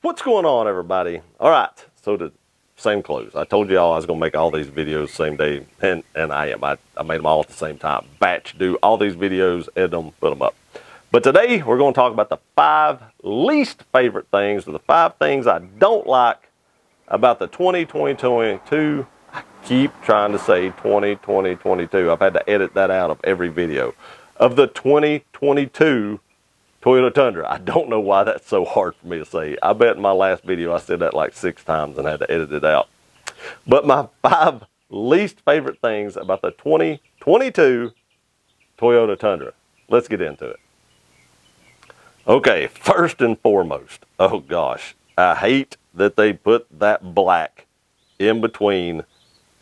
What's going on, everybody? All right, so the same clothes. I told y'all I was gonna make all these videos same day, and I am. I made them all at the same time. Batch do all these videos, edit them, put them up. But today we're gonna talk about the 5 least favorite things, or the 5 things I don't like about the 2022. I keep trying to say 2022. I've had to edit that out of every video of the 2022 Toyota Tundra. I don't know why that's so hard for me to say. I bet in my last video I said that like 6 times and had to edit it out. But my 5 least favorite things about the 2022 Toyota Tundra. Let's get into it. Okay, first and foremost, oh gosh, I hate that they put that black in between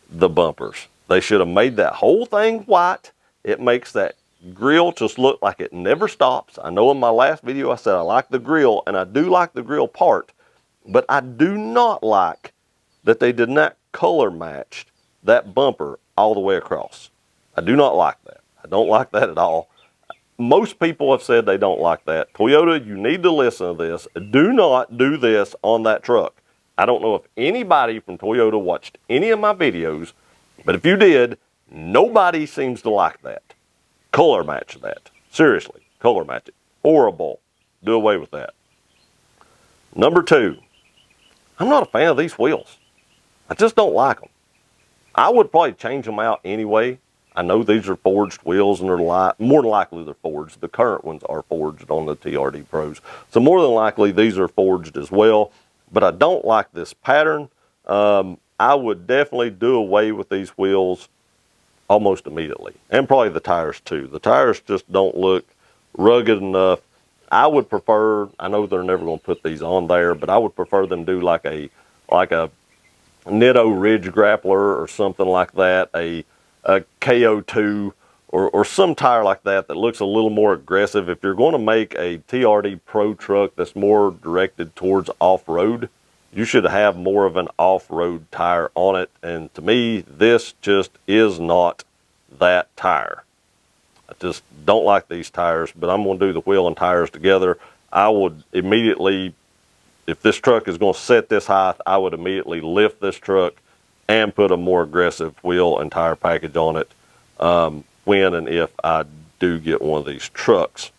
the bumpers. They should have made that whole thing white. It makes that grill just look like it never stops. I know in my last video I said I like the grill, and I do like the grill part, but I do not like that they did not color match that bumper all the way across. I do not like that. I don't like that at all. Most people have said they don't like that. Toyota, you need to listen to this. Do not do this on that truck. I don't know if anybody from Toyota watched any of my videos, but if you did, nobody seems to like that. Color match that. Seriously, color match it. Horrible. Do away with that. Number 2, I'm not a fan of these wheels. I just don't like them. I would probably change them out anyway. I know these are forged wheels and they're more than likely they're forged. The current ones are forged on the TRD Pros. So more than likely these are forged as well. But I don't like this pattern. I would definitely do away with these wheels almost immediately, and probably the tires too. The tires just don't look rugged enough. I would prefer, I know they're never going to put these on there, but I would prefer them do like a Nitto Ridge Grappler or something like that, a KO2 or some tire like that that looks a little more aggressive. If you're going to make a TRD Pro truck that's more directed towards off-road, you should have more of an off-road tire on it. And to me, this just is not that tire. I just don't like these tires, but I'm going to do the wheel and tires together. I would immediately, if this truck is going to set this height, I would immediately lift this truck and put a more aggressive wheel and tire package on it when and if I do get one of these trucks.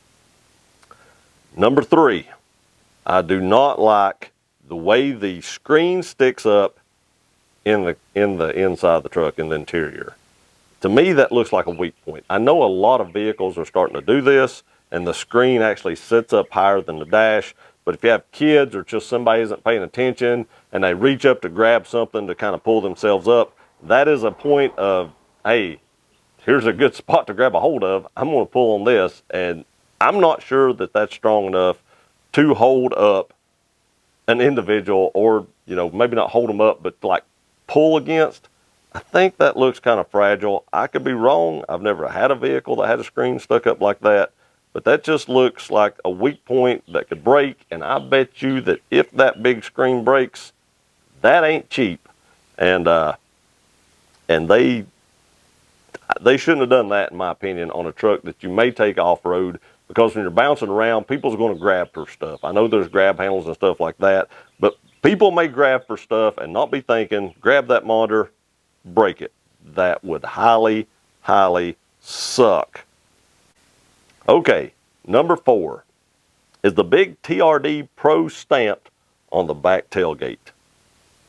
Number 3, I do not like the way the screen sticks up in the inside of the truck, in the interior. To me, that looks like a weak point. I know a lot of vehicles are starting to do this, and the screen actually sits up higher than the dash. But if you have kids or just somebody isn't paying attention and they reach up to grab something to kind of pull themselves up, that is a point of, hey, here's a good spot to grab a hold of. I'm going to pull on this, and I'm not sure that that's strong enough to hold up an individual, or maybe not hold them up, but like pull against. I think that looks kind of fragile. I could be wrong. I've never had a vehicle that had a screen stuck up like that, but that just looks like a weak point that could break. And I bet you that if that big screen breaks, that ain't cheap. And they shouldn't have done that, in my opinion, on a truck that you may take off-road. Because when you're bouncing around, people's going to grab for stuff. I know there's grab handles and stuff like that, but people may grab for stuff and not be thinking, grab that monitor, break it. That would highly, highly suck. Okay, number 4 is the big TRD Pro stamp on the back tailgate.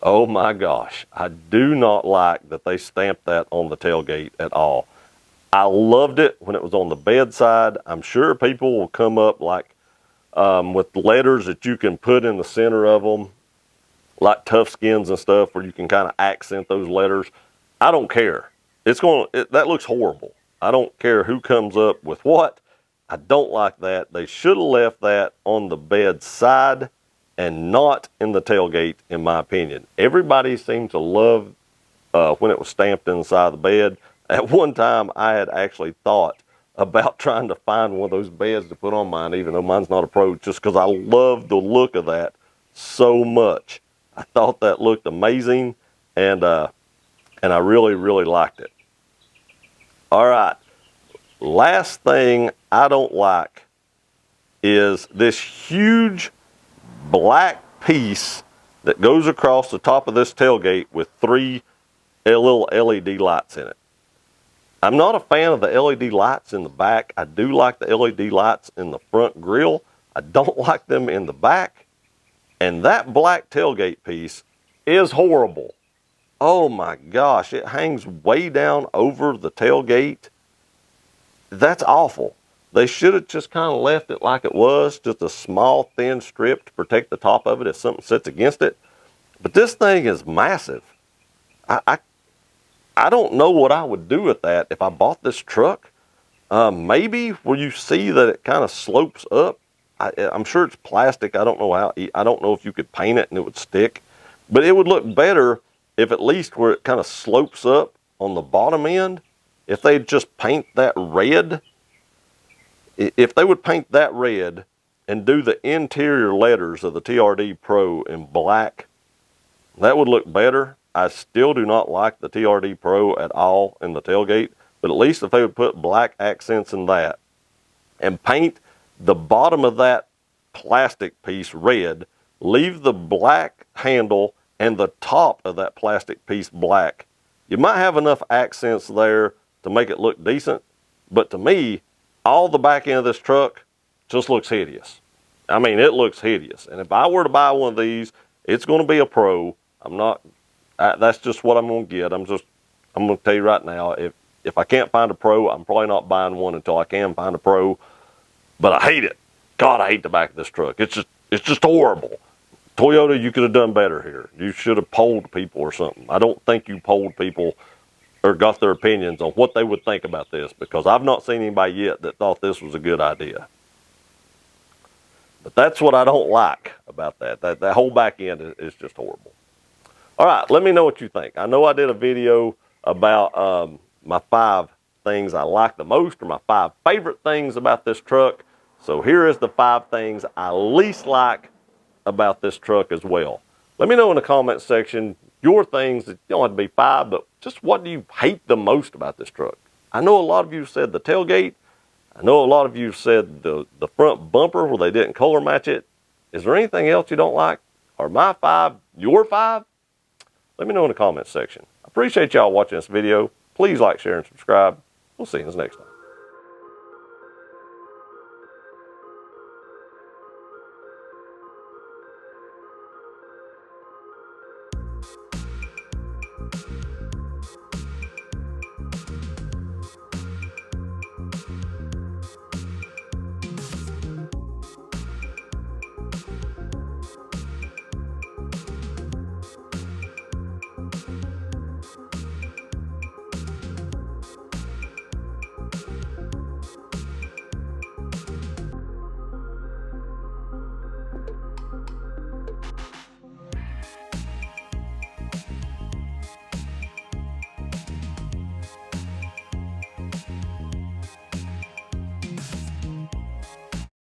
Oh my gosh, I do not like that they stamped that on the tailgate at all. I loved it when it was on the bedside. I'm sure people will come up like with letters that you can put in the center of them, like tough skins and stuff, where you can kind of accent those letters. I don't care. That looks horrible. I don't care who comes up with what. I don't like that. They should have left that on the bedside and not in the tailgate, in my opinion. Everybody seemed to love when it was stamped inside the bed. At one time, I had actually thought about trying to find one of those beds to put on mine, even though mine's not a Pro, just because I love the look of that so much. I thought that looked amazing, and I really, really liked it. All right, last thing I don't like is this huge black piece that goes across the top of this tailgate with 3 little LED lights in it. I'm not a fan of the LED lights in the back. I do like the LED lights in the front grille. I don't like them in the back. And that black tailgate piece is horrible. Oh my gosh, it hangs way down over the tailgate. That's awful. They should have just kind of left it like it was, just a small thin strip to protect the top of it if something sits against it. But this thing is massive. I don't know what I would do with that if I bought this truck. Maybe where you see that it kind of slopes up. I'm sure it's plastic. I don't know how. I don't know if you could paint it and it would stick. But it would look better if at least where it kind of slopes up on the bottom end, if they just paint that red. If they would paint that red and do the interior letters of the TRD Pro in black, that would look better. I still do not like the TRD Pro at all in the tailgate, but at least if they would put black accents in that and paint the bottom of that plastic piece red, leave the black handle and the top of that plastic piece black, you might have enough accents there to make it look decent. But to me, all the back end of this truck just looks hideous. I mean, it looks hideous. And if I were to buy one of these, it's going to be a Pro. That's just what I'm going to get. I'm going to tell you right now, if I can't find a Pro, I'm probably not buying one until I can find a Pro. But I hate it. God, I hate the back of this truck. It's just horrible. Toyota, you could have done better here. You should have polled people or something. I don't think you polled people or got their opinions on what they would think about this, because I've not seen anybody yet that thought this was a good idea. But that's what I don't like about that. That whole back end is just horrible. All right, let me know what you think. I know I did a video about my 5 things I like the most, or my 5 favorite things about this truck. So here is the 5 things I least like about this truck as well. Let me know in the comment section your things. That don't have to be 5, but just what do you hate the most about this truck? I know a lot of you said the tailgate. I know a lot of you said the front bumper where they didn't color match it. Is there anything else you don't like? Are my 5 your 5? Let me know in the comments section. I appreciate y'all watching this video. Please like, share, and subscribe. We'll see you in the next one.